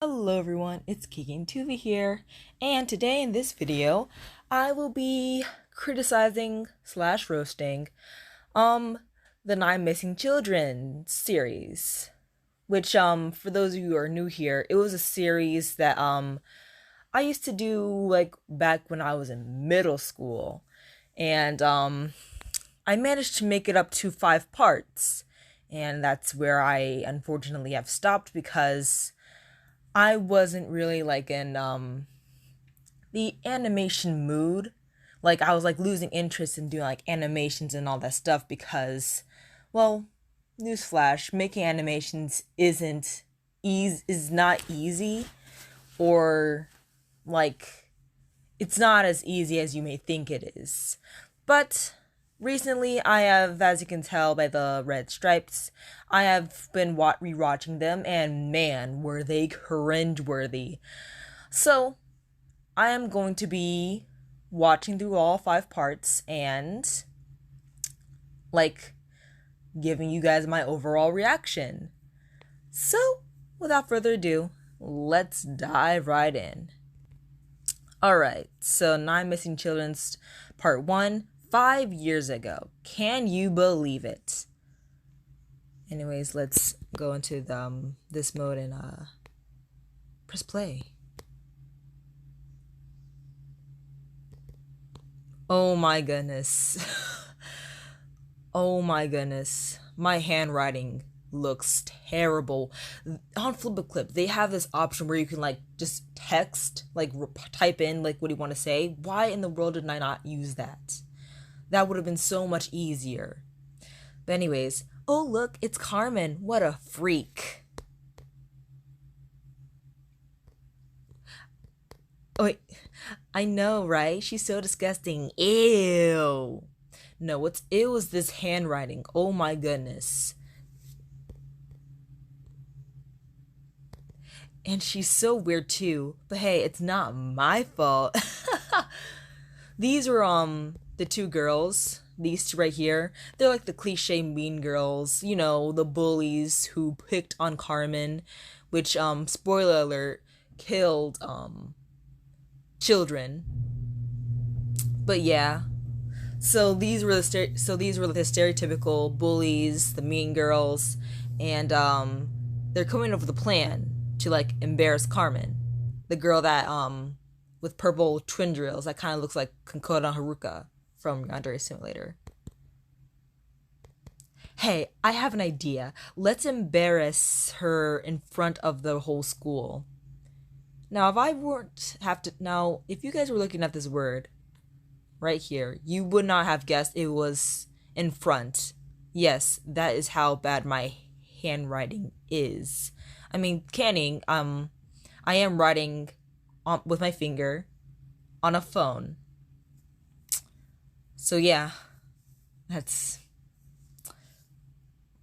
Hello everyone, it's Kicking Tuvi here, and today in this video, I will be criticizing slash roasting, the Nine Missing Children series, which, for those of you who are new here, it was a series that, I used to do, like, back when I was in middle school, and, I managed to make it up to 5 parts, and that's where I unfortunately have stopped because I wasn't really like in the animation mood. Like I was like losing interest in doing like animations and all that stuff because, well, newsflash, making animations is not easy, or like it's not as easy as you may think it is. But recently, I have, as you can tell by the red stripes, I have been rewatching them, and man, were they cringe-worthy. So, I am going to be watching through all 5 parts and, like, giving you guys my overall reaction. So, without further ado, let's dive right in. Alright, so Nine Missing Children's Part 1, 5 years ago. Can you believe it? Anyways, let's go into this mode and press play. Oh my goodness. Oh my goodness. My handwriting looks terrible. On Flip they have this option where you can like just text, like type in like what you want to say. Why in the world did I not use that? That would have been so much easier. But anyways, oh look, it's Carmen. What a freak. Oh wait, I know, right? She's so disgusting. Ew. No, what's ew is this handwriting. Oh my goodness. And she's so weird too. But hey, it's not my fault. These were the two girls. These two right here. They're like the cliche mean girls, you know, the bullies who picked on Carmen, which spoiler alert, killed children. But yeah. So these were the stereotypical bullies, the mean girls, and they're coming up with a plan to like embarrass Carmen, the girl that with purple twin drills that kind of looks like Kokoda Haruka from Yandere Simulator. Hey, I have an idea. Let's embarrass her in front of the whole school. Now, if I weren't have to now, if you guys were looking at this word right here, you would not have guessed it was in front. Yes, that is how bad my handwriting is. I mean, canning, I am writing with my finger on a phone. So yeah, that's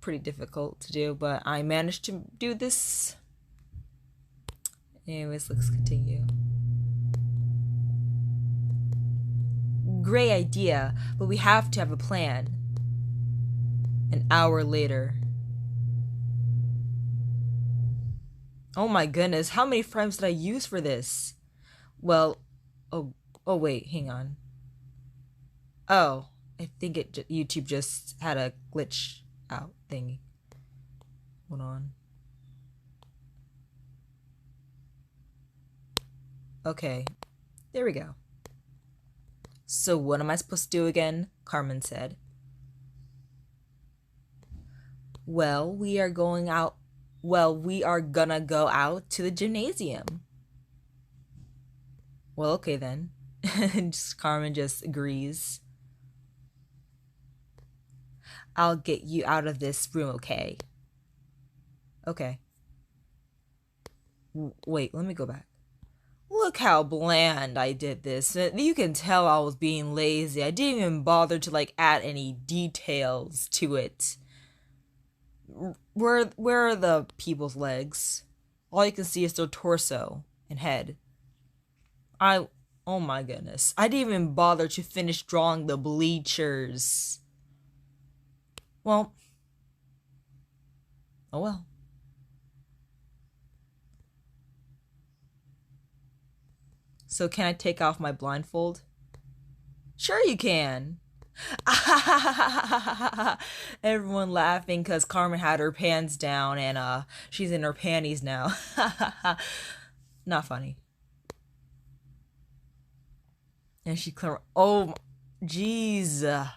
pretty difficult to do, but I managed to do this. Anyways, let's continue. Great idea, but we have to have a plan. An hour later. Oh my goodness, how many frames did I use for this? Well, oh wait, hang on. Oh, I think YouTube just had a glitch out thingy. Hold on. Okay, there we go. So what am I supposed to do again? Carmen said. Well, we are gonna go out to the gymnasium. Well, okay then. Carmen just agrees. I'll get you out of this room, okay? Okay. Wait, let me go back. Look how bland I did this. You can tell I was being lazy. I didn't even bother to like add any details to it. Where are the people's legs? All you can see is their torso and head. Oh my goodness. I didn't even bother to finish drawing the bleachers. Well, oh well. So can I take off my blindfold? Sure you can. Everyone laughing because Carmen had her pants down and she's in her panties now. Not funny. And she oh, jeez.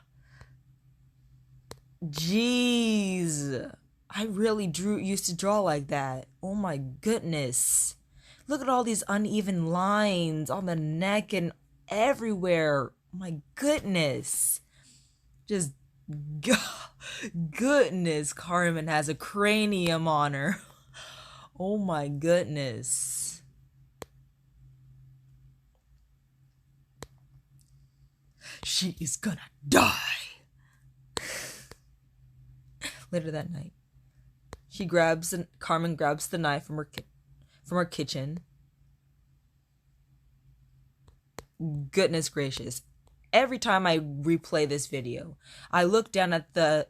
Jeez. I really used to draw like that. Oh my goodness. Look at all these uneven lines on the neck and everywhere. My goodness. Just goodness, Carmen has a cranium on her. Oh my goodness. She is gonna die. Later that night, Carmen grabs the knife from her kitchen. Goodness gracious. Every time I replay this video, I look down at the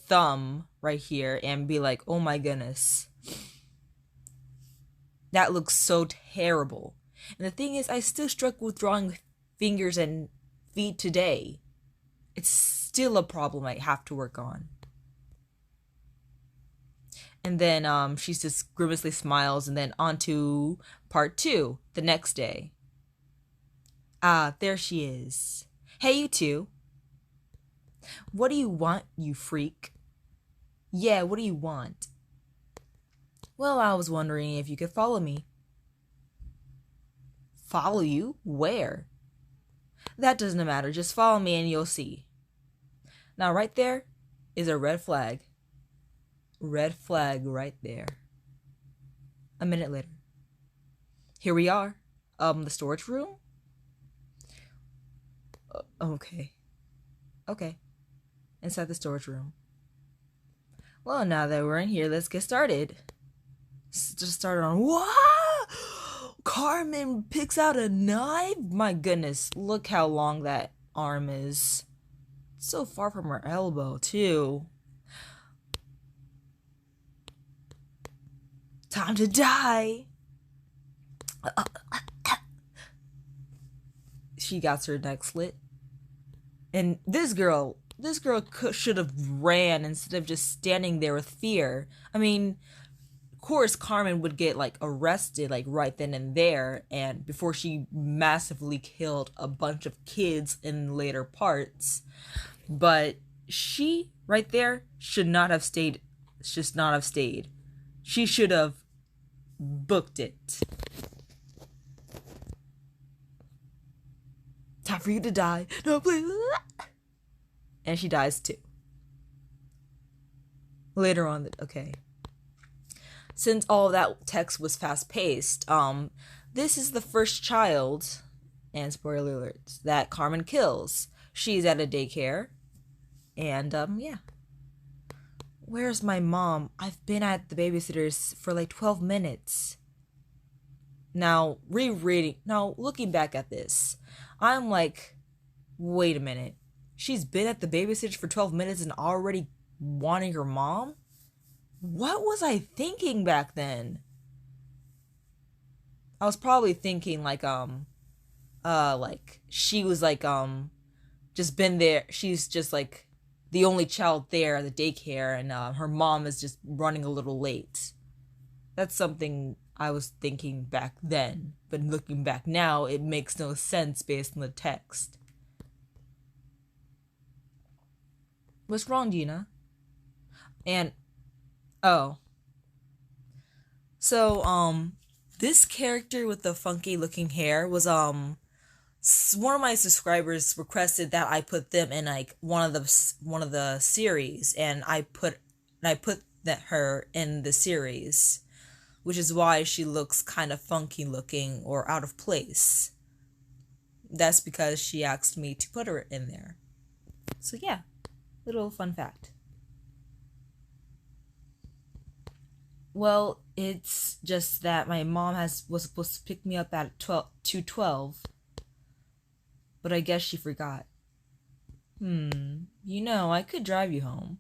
thumb right here and be like, oh my goodness. That looks so terrible. And the thing is, I still struggle with drawing fingers and feet today. It's still a problem I have to work on. And then she just grimacely smiles, and then on to part 2, the next day. Ah, there she is. Hey, you two. What do you want, you freak? Yeah, what do you want? Well, I was wondering if you could follow me. Follow you? Where? That doesn't matter. Just follow me and you'll see. Now, right there is a red flag. Red flag right there. A minute later. Here we are. The storage room? Okay. Inside the storage room. Well, now that we're in here, let's get started. Just started on what? Carmen picks out a knife? My goodness, look how long that arm is. It's so far from her elbow, too. Time to die. She got her neck slit. And this girl should have ran instead of just standing there with fear. I mean, of course Carmen would get like arrested like right then and there, and before she massively killed a bunch of kids in later parts. But she right there should not have stayed. She should have booked it. Time for you to die. No, please. And she dies too. Later on, okay. Since all of that text was fast-paced, this is the first child, and spoiler alerts, that Carmen kills. She's at a daycare, and yeah. Where's my mom? I've been at the babysitter's for like 12 minutes. Now, looking back at this, I'm like, wait a minute. She's been at the babysitter's for 12 minutes and already wanting her mom? What was I thinking back then? I was probably thinking like she was like just been there. She's just like the only child there at the daycare, and her mom is just running a little late. That's something I was thinking back then, but looking back now, it makes no sense based on the text. What's wrong, Dina? And oh, so this character with the funky looking hair was one of my subscribers requested that I put them in like one of the series, and I put her in the series, which is why she looks kind of funky looking or out of place. That's because she asked me to put her in there. So yeah, little fun fact. Well, it's just that my mom was supposed to pick me up at 2:12, but I guess she forgot. I could drive you home.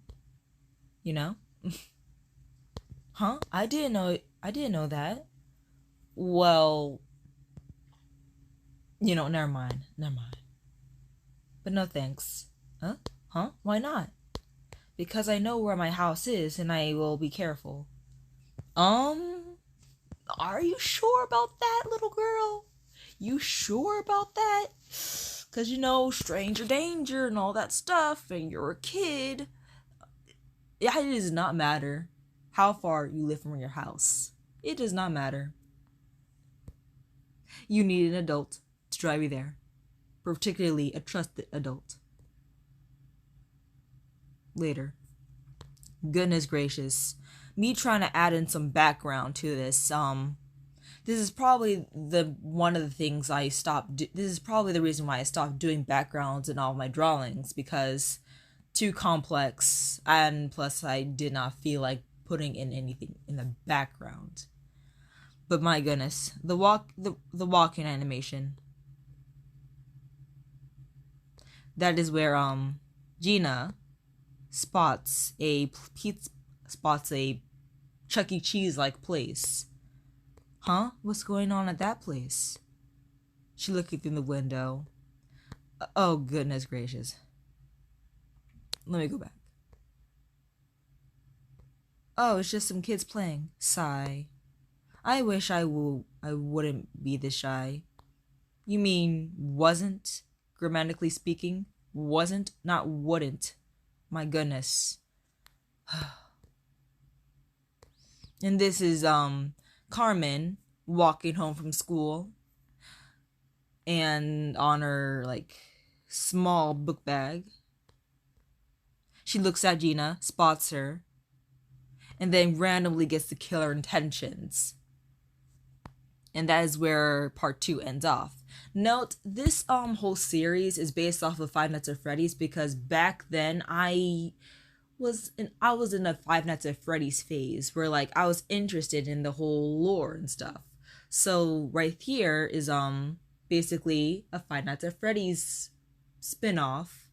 Huh? I didn't know that. Well, You know, never mind. Never mind. But no thanks. Huh? Huh? Why not? Because I know where my house is and I will be careful. Are you sure about that, little girl? You sure about that? Because, you know, stranger danger and all that stuff, and you're a kid. It does not matter how far you live from your house. It does not matter. You need an adult to drive you there, particularly a trusted adult. Later. Goodness gracious. Me trying to add in some background to this, this is probably one of the things I stopped this is probably the reason why I stopped doing backgrounds in all my drawings, because too complex, and plus I did not feel like putting in anything in the background. But my goodness, the walking animation. That is where Gina spots a Chuck E. Cheese like place. Huh? What's going on at that place? She looking through the window. Oh, goodness gracious. Let me go back. Oh, it's just some kids playing. Sigh. I wish I wouldn't be this shy. You mean wasn't, grammatically speaking? Wasn't, not wouldn't. My goodness. And this is Carmen walking home from school, and on her like small book bag she looks at Gina, spots her, and then randomly gets the killer intentions. And that is where part 2 ends off. Note, this whole series is based off of Five Nights at Freddy's, because back then I was in a Five Nights at Freddy's phase where like I was interested in the whole lore and stuff. So right here is basically a Five Nights at Freddy's spin-off,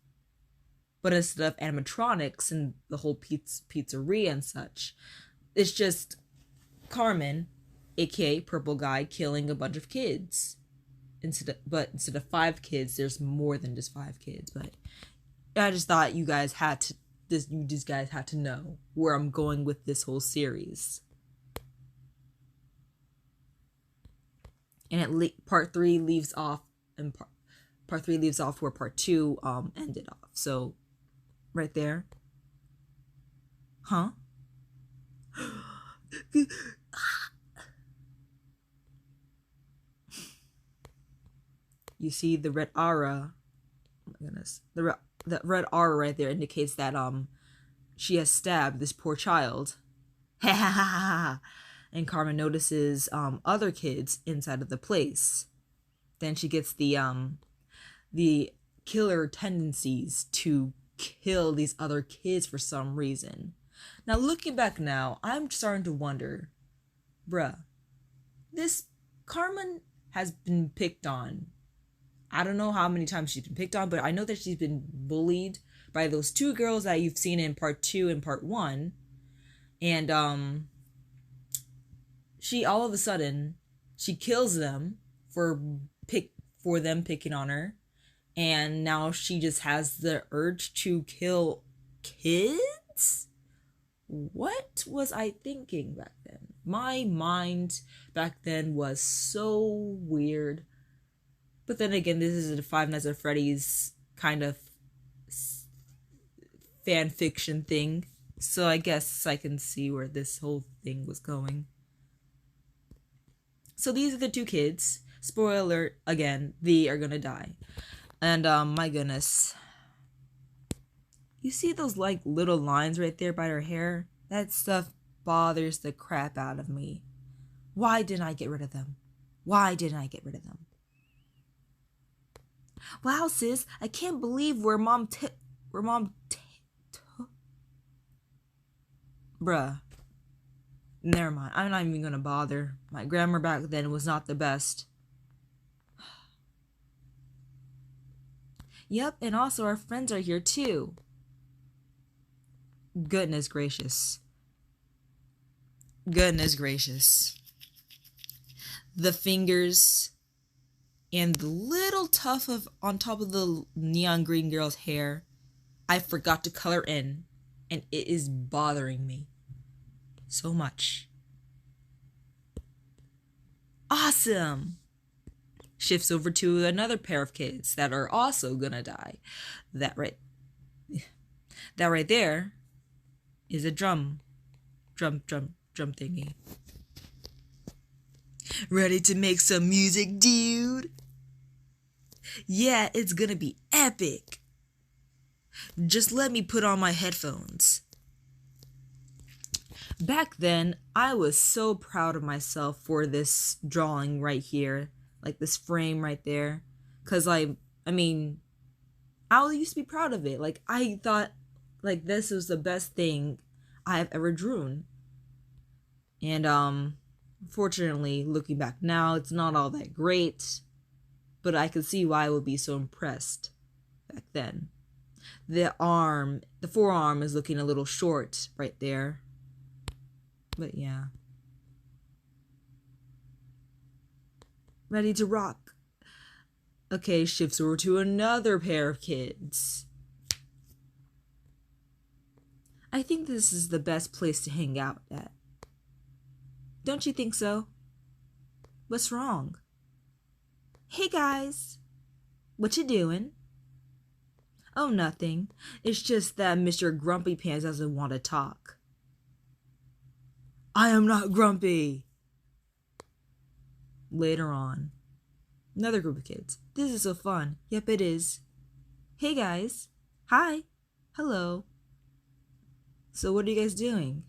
but instead of animatronics and the whole pizzeria and such, it's just Carmen, aka Purple Guy, killing a bunch of kids. Instead of 5 kids, there's more than just 5 kids. But I just thought you guys had to know where I'm going with this whole series. And part 3 leaves off, and part 3 leaves off where part 2 ended off. So right there. Huh? You see the red aura. Oh my goodness. The red aura right there indicates that she has stabbed this poor child. And Carmen notices other kids inside of the place. Then she gets the killer tendencies to kill these other kids for some reason. Now looking back now, I'm starting to wonder, bruh, this Carmen has been picked on. I don't know how many times she's been picked on, but I know that she's been bullied by those 2 girls that you've seen in part 2 and part 1. And she all of a sudden she kills them for them picking on her, and now she just has the urge to kill kids? What was I thinking back then? My mind back then was so weird. But then again, this is a Five Nights at Freddy's kind of fan fiction thing, so I guess I can see where this whole thing was going. So these are the 2 kids. Spoiler alert, again, they are gonna die. And my goodness. You see those like little lines right there by her hair? That stuff bothers the crap out of me. Why didn't I get rid of them? Why didn't I get rid of them? Wow, sis, I can't believe where mom Bruh. Never mind. I'm not even gonna bother. My grammar back then was not the best. Yep, and also our friends are here too. Goodness gracious. Goodness gracious. The fingers And the little tuft of on top of the neon green girl's hair, I forgot to color in, and it is bothering me so much. Awesome! Shifts over to another pair of kids that are also gonna die. That right there is a drum thingy. Ready to make some music, dude? Yeah, it's gonna be epic. Just let me put on my headphones. Back then, I was so proud of myself for this drawing right here, like this frame right there, cause I used to be proud of it. Like I thought, like this was the best thing I have ever drawn. And fortunately, looking back now, it's not all that great, but I could see why I would be so impressed back then. The forearm is looking a little short right there. But yeah. Ready to rock. Okay, shifts over to another pair of kids. I think this is the best place to hang out at. Don't you think so? What's wrong? Hey guys, what you doing? Oh, nothing. It's just that Mr. Grumpy Pants doesn't want to talk. I am not grumpy. Later on, another group of kids. This is so fun. Yep, it is. Hey guys. Hi. Hello. So what are you guys doing?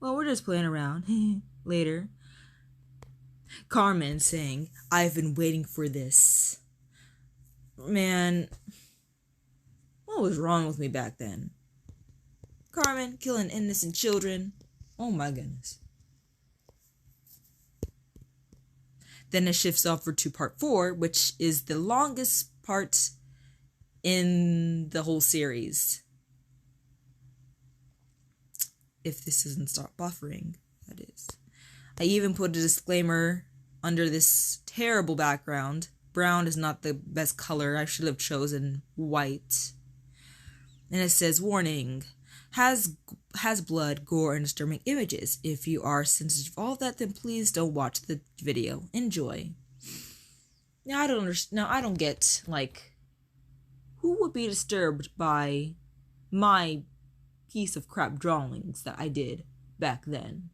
Well, we're just playing around. Later. Carmen saying, I've been waiting for this. Man, what was wrong with me back then? Carmen killing innocent children. Oh my goodness. Then it shifts over to part 4, which is the longest part in the whole series. If this doesn't stop buffering, that is. I even put a disclaimer under this terrible background. Brown is not the best color. I should have chosen white. And it says, warning, has blood, gore, and disturbing images. If you are sensitive to all that, then please don't watch the video. Enjoy. Now, I don't understand. Now, I don't get, like, who would be disturbed by my piece of crap drawings that I did back then?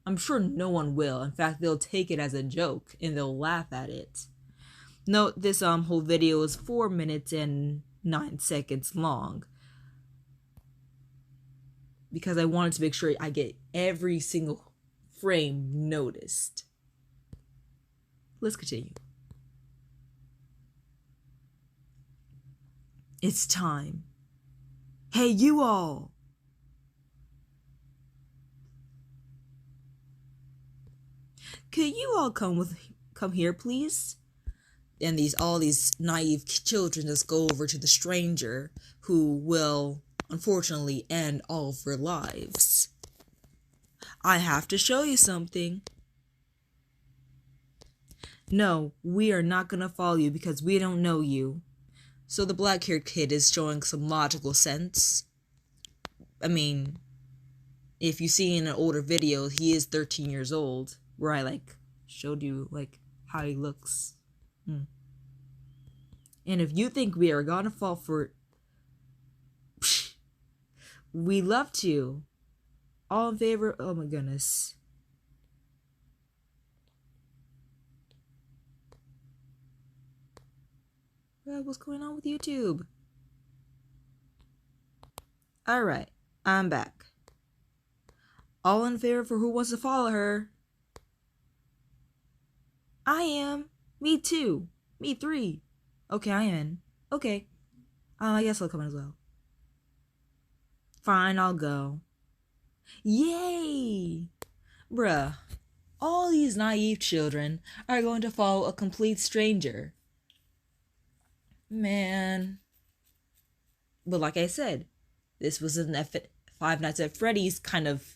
I'm sure no one will. In fact, they'll take it as a joke and they'll laugh at it. Note, this whole video is 4 minutes and 9 seconds long, because I wanted to make sure I get every single frame noticed. Let's continue. It's time. Hey, you all! Could you all come here, please? And all these naive children just go over to the stranger, who will unfortunately end all of their lives. I have to show you something. No, we are not gonna follow you because we don't know you. So the black-haired kid is showing some logical sense. I mean, if you see in an older video, he is 13 years old, where I showed you how he looks. And if you think we are gonna fall for it, we love to. All in favor? Oh my goodness. What's going on with YouTube? Alright, I'm back. All in favor for who wants to follow her? I am. Me too. Me 3. Okay, I am in. Okay. I guess I'll come in as well. Fine, I'll go. Yay! Bruh, all these naive children are going to follow a complete stranger. Man. But like I said, this was an Five Nights at Freddy's kind of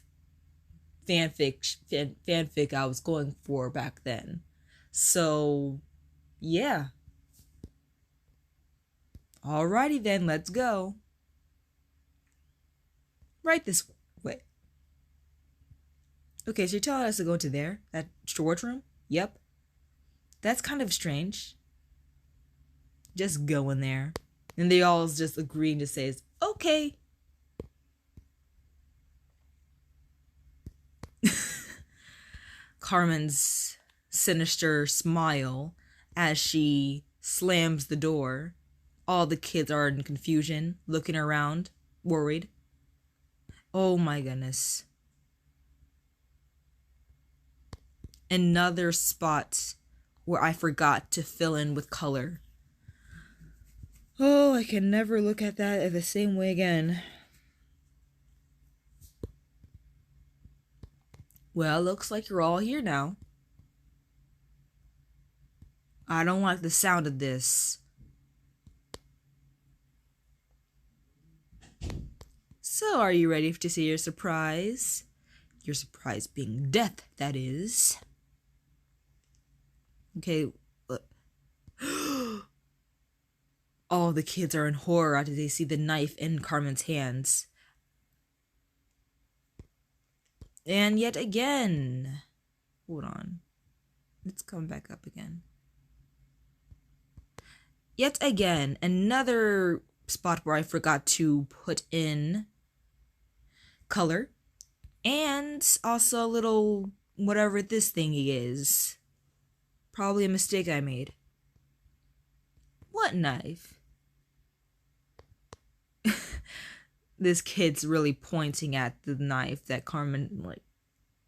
fanfic I was going for back then. So Yeah. Alrighty then, let's go. Right this way. Okay, so you're telling us to go to there? That storage room? Yep. That's kind of strange. Just go in there. And they all just agree and just says, okay. Carmen's sinister smile as she slams the door. All the kids are in confusion, looking around, worried. Oh my goodness. Another spot where I forgot to fill in with color. Oh, I can never look at that the same way again. Well, looks like you're all here now. I don't like the sound of this. So, are you ready to see your surprise? Your surprise being death, that is. Okay. All the kids are in horror after they see the knife in Carmen's hands. And yet again. Hold on. Let's come back up again. Yet again, another spot where I forgot to put in color. And also a little whatever this thingy is. Probably a mistake I made. What knife? This kid's really pointing at the knife that Carmen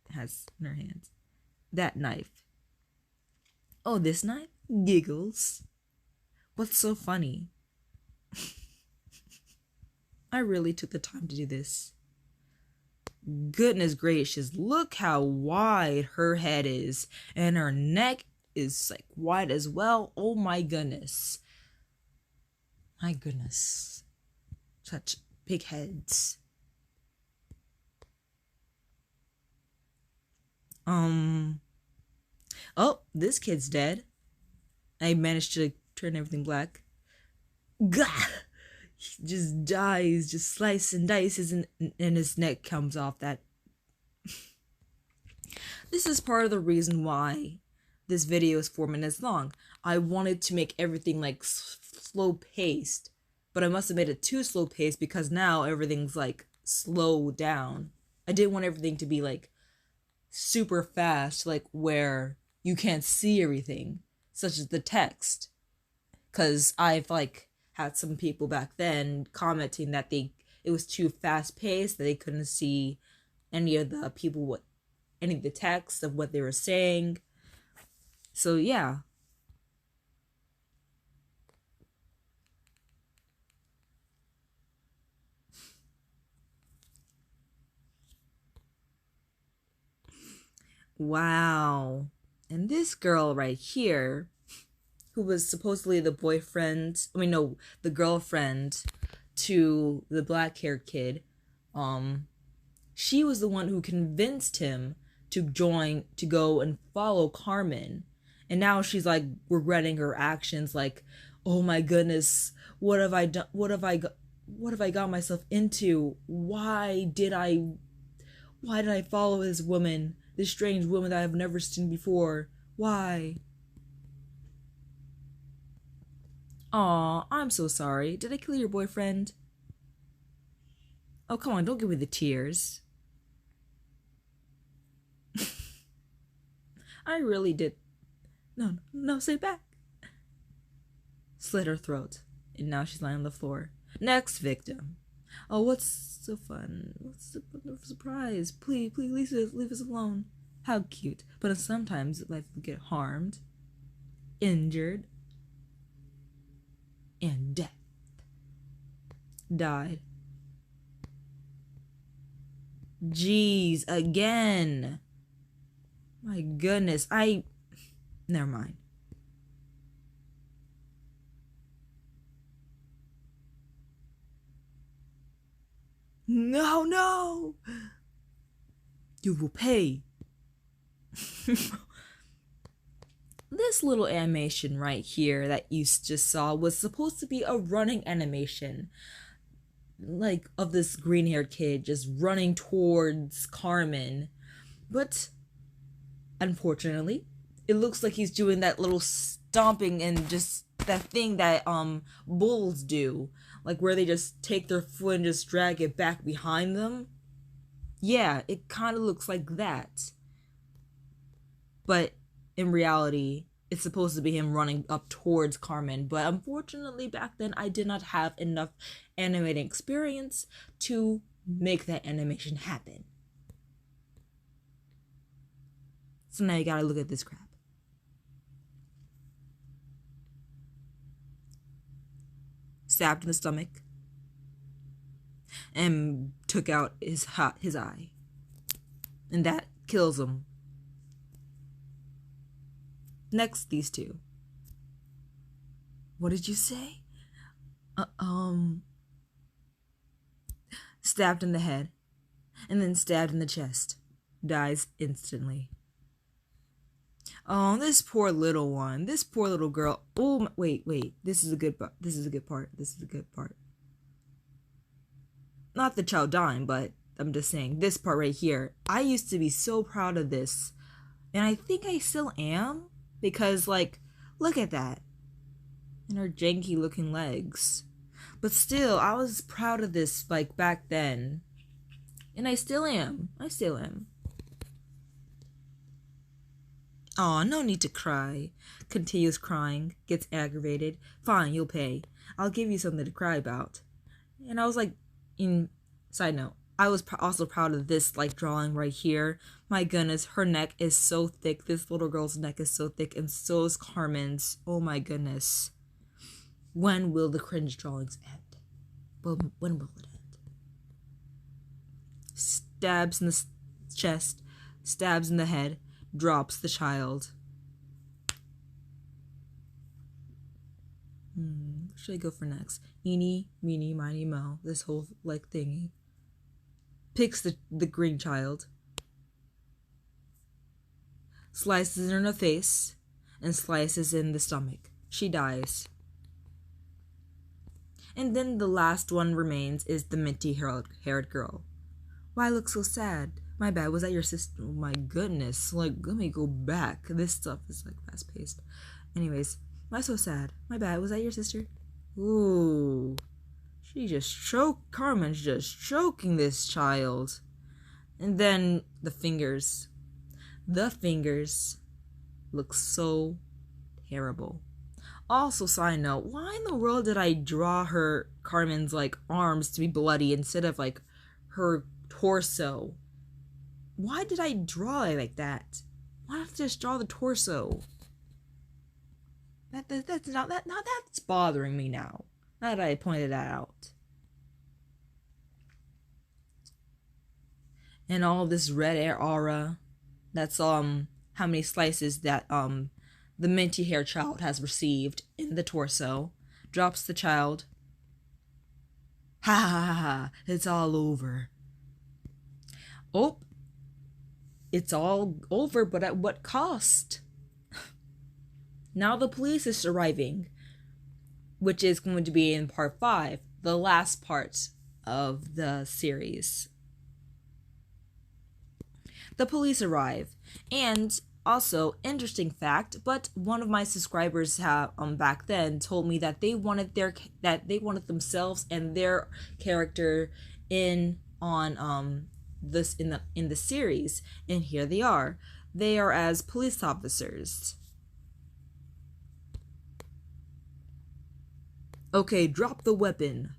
has in her hands. That knife. Oh, this knife? Giggles. What's so funny? I really took the time to do this. Goodness gracious, look how wide her head is. And her neck is wide as well. Oh my goodness. My goodness. Such big heads. Oh, this kid's dead. I managed to turn everything black. Gah! He just dies, just slices and dices, and his neck comes off. That. This is part of the reason why this video is 4 minutes long. I wanted to make everything slow paced, but I must have made it too slow paced because now everything's slowed down. I didn't want everything to be super fast, where you can't see everything, such as the text. Because I've had some people back then commenting that it was too fast paced, that they couldn't see any of the people any of the text of what they were saying. So yeah. Wow. And this girl right here, who was supposedly the the girlfriend to the black-haired kid, she was the one who convinced him to go and follow Carmen. And now she's regretting her actions, oh my goodness, what have I done? What have I got myself into? Why did I follow this woman, this strange woman that I've never seen before? Why? Aw, I'm so sorry. Did I kill your boyfriend? Oh, come on, don't give me the tears. I really did. No, say back. Slit her throat, and now she's lying on the floor. Next victim. Oh, what's so fun? What's the surprise? Please, leave us alone. How cute. But sometimes life will get harmed, injured, and death. Died. Jeez, again. My goodness, never mind. No! You will pay. this little animation right here that you just saw was supposed to be a running animation, like of this green-haired kid just running towards Carmen. But unfortunately, it looks like he's doing that little stomping and just that thing that bulls do, like where they just take their foot and just drag it back behind them. Yeah, it kind of looks like that. But in reality, it's supposed to be him running up towards Carmen. But unfortunately, back then, I did not have enough animating experience to make that animation happen. So now you gotta look at this crap. Stabbed in the stomach and took out his eye. And that kills him. Next, these two. What did you say? Stabbed in the head and then stabbed in the chest. Dies instantly. Oh, this poor little one. This poor little girl. Oh, wait. This is a good part. This is a good part. Not the child dying, but I'm just saying this part right here. I used to be so proud of this. And I think I still am. Because, like, look at that. And her janky looking legs. But still, I was proud of this, like, back then. And I still am. Aw, no need to cry. Continues crying. Gets aggravated. Fine, you'll pay. I'll give you something to cry about. And I was like, side note, I was also proud of this, like, drawing right here. My goodness, her neck is so thick. This little girl's neck is so thick, and so is Carmen's. Oh my goodness. When will the cringe drawings end? Well, when will it end? Stabs in the chest, stabs in the head, drops the child. What should I go for next? Eeny, meeny, miny, moe. This whole, like, thingy. Picks the green child. Slices her in the face. And slices in the stomach. She dies. And then the last one remains is the minty-haired girl. Why look so sad? My bad, was that your sister? Oh my goodness. Like, let me go back. This stuff is, like, fast-paced. Anyways, why so sad? My bad, was that your sister? Ooh. Carmen's just choking this child. And then the fingers. The fingers look so terrible. Also, side note, why in the world did I draw Carmen's, like, arms to be bloody instead of, like, her torso? Why did I draw it like that? Why not just draw the torso? That's bothering me now. Now that I pointed that out. And all this red air aura. That's how many slices that the minty hair child has received in the torso. Drops the child. Ha ha ha ha. It's all over. Oh. It's all over, but at what cost? Now the police is arriving, which is going to be in part 5, the last part of the series. The police arrive, and also, interesting fact, but one of my subscribers back then told me that they wanted themselves and their character in the series, and here they are. They are as police officers. Okay, drop the weapon.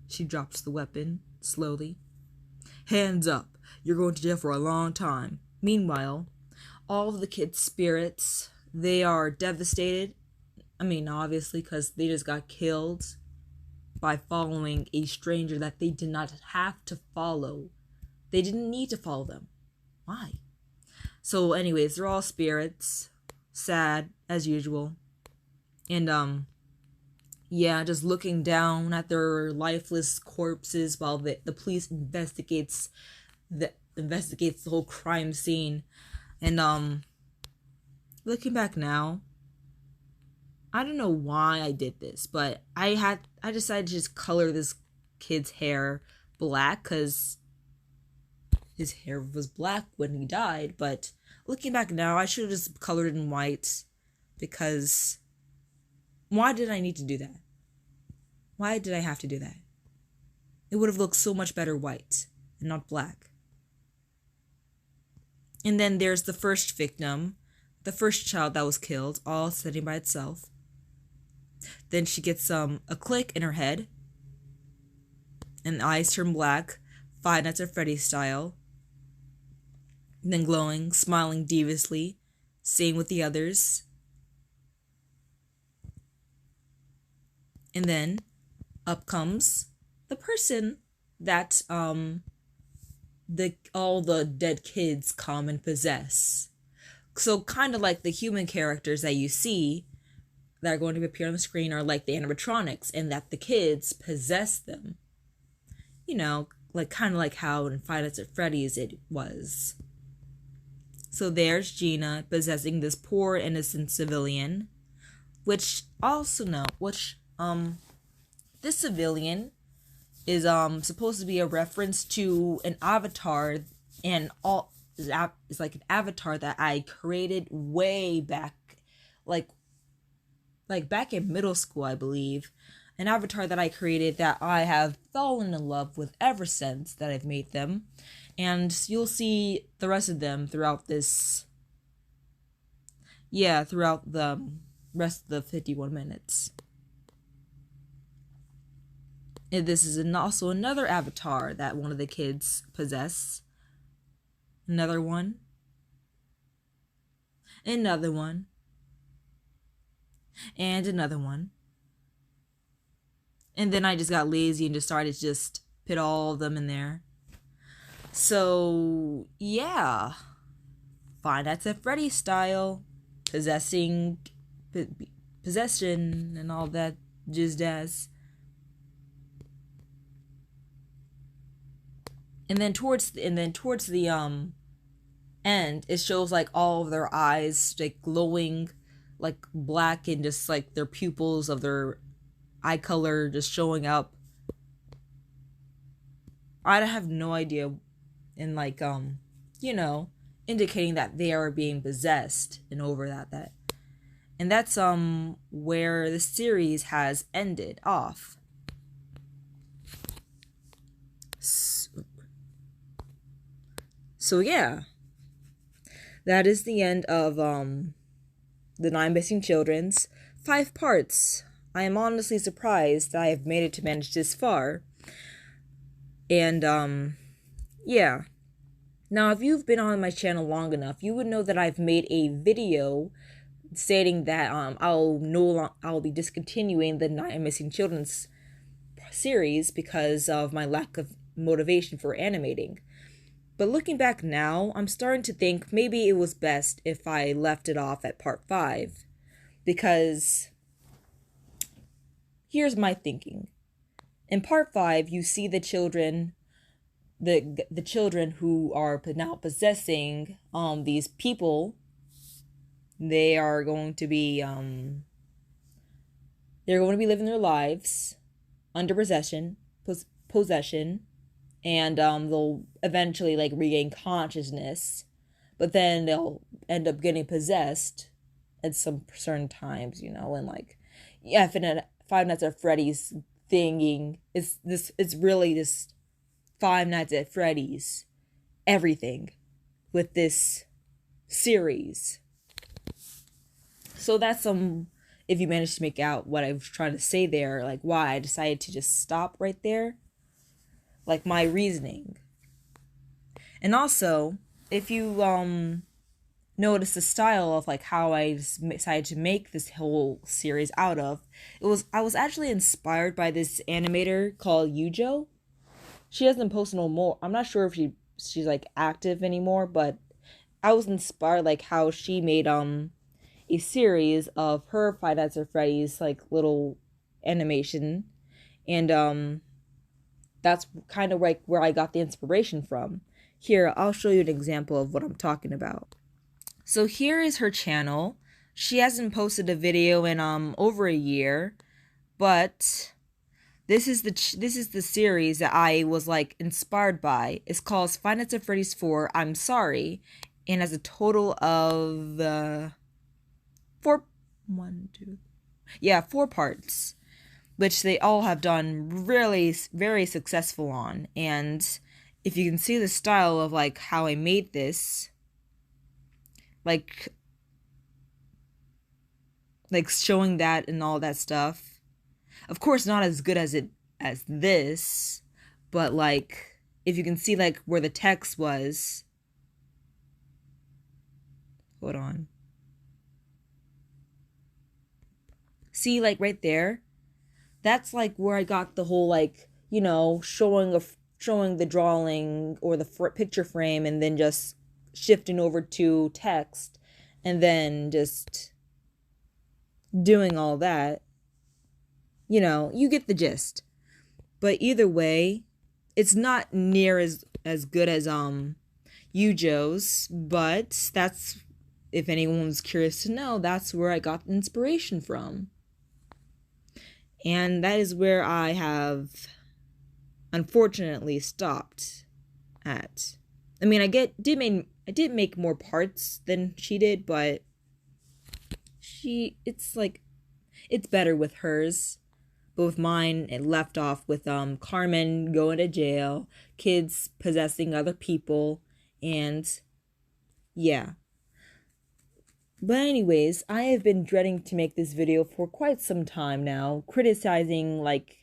She drops the weapon slowly. Hands up. You're going to jail for a long time. Meanwhile, all of the kids' spirits, they are devastated. I mean, obviously, because they just got killed by following a stranger that they did not have to follow. They didn't need to follow them. Why? So anyways, they're all spirits. Sad, as usual. And, yeah, just looking down at their lifeless corpses while the police investigates the whole crime scene. And, looking back now, I don't know why I did this, but I decided to just color this kid's hair black because his hair was black when he died. But looking back now, I should have just colored it in white, because why did I need to do that? Why did I have to do that? It would have looked so much better white and not black. And then there's the first victim, the first child that was killed, all sitting by itself. Then she gets a click in her head, and the eyes turn black, Five Nights at Freddy's style. And then glowing, smiling deviously, same with the others. And then up comes the person that all the dead kids come and possess. So kind of like the human characters that you see that are going to appear on the screen are like the animatronics, and that the kids possess them. You know, like kind of like how in Five Nights at Freddy's it was. So there's Gina possessing this poor innocent civilian, this civilian is supposed to be a reference to an avatar, and it's like an avatar that I created way back, like back in middle school, I believe. An avatar that I created that I have fallen in love with ever since that I've made them. And you'll see the rest of them throughout the rest of the 51 minutes. And this is also another avatar that one of the kids possess. Another one. Another one. And another one. And then I just got lazy and just started to just put all of them in there. So, yeah. Five Nights at Freddy's style. Possession and all that jizz. And then towards the end, it shows like all of their eyes like glowing like black, and just like their pupils of their eye color just showing up. I have no idea, and like indicating that they are being possessed and over that. And that's where the series has ended off. So yeah, that is the end of the 9 Missing Children's 5 parts. I am honestly surprised that I have made it to manage this far. And yeah. Now, if you've been on my channel long enough, you would know that I've made a video stating that I'll be discontinuing the 9 Missing Children's series because of my lack of motivation for animating. But looking back now, I'm starting to think maybe it was best if I left it off at part 5. Because here's my thinking. In part 5, you see the children, the children who are now possessing these people. They are going to be living their lives under possession, and they'll eventually like regain consciousness, but then they'll end up getting possessed at some certain times, and like Five Nights at Freddy's thinging it's really just Five Nights at Freddy's everything with this series. So that's if you manage to make out what I was trying to say there, like why I decided to just stop right there, like my reasoning. And also, if you notice the style of like how I decided to make this whole series out of, I was actually inspired by this animator called Yujo. She doesn't post no more. I'm not sure if she's like active anymore, but I was inspired like how she made a series of her Five Nights at Freddy's like little animation, and that's kind of like where I got the inspiration from. Here, I'll show you an example of what I'm talking about. So here is her channel. She hasn't posted a video in over a year, but this is the series that I was like inspired by. It's called Five Nights at Freddy's 4 I'm Sorry, and has a total of four one two yeah, 4 parts, which they all have done really very successful on. And if you can see the style of like how I made this, like showing that and all that stuff. Of course, not as good as this, but like if you can see like where the text was. Hold on. See, like right there, that's like where I got the whole like, you know, showing the drawing or the picture frame and then just shifting over to text and then just doing all that. You know, you get the gist. But either way, it's not near as good as Yujo's, but that's, if anyone's curious to know, that's where I got the inspiration from. And that is where I have unfortunately stopped at. I mean, I did make more parts than she did, but it's better with hers. But with mine, it left off with Carmen going to jail, kids possessing other people, and yeah. But anyways, I have been dreading to make this video for quite some time now, criticizing like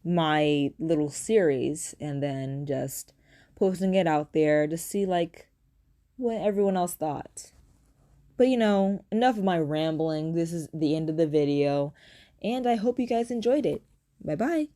my little series and then just posting it out there to see like what everyone else thought. But you know, enough of my rambling. This is the end of the video, and I hope you guys enjoyed it. Bye bye.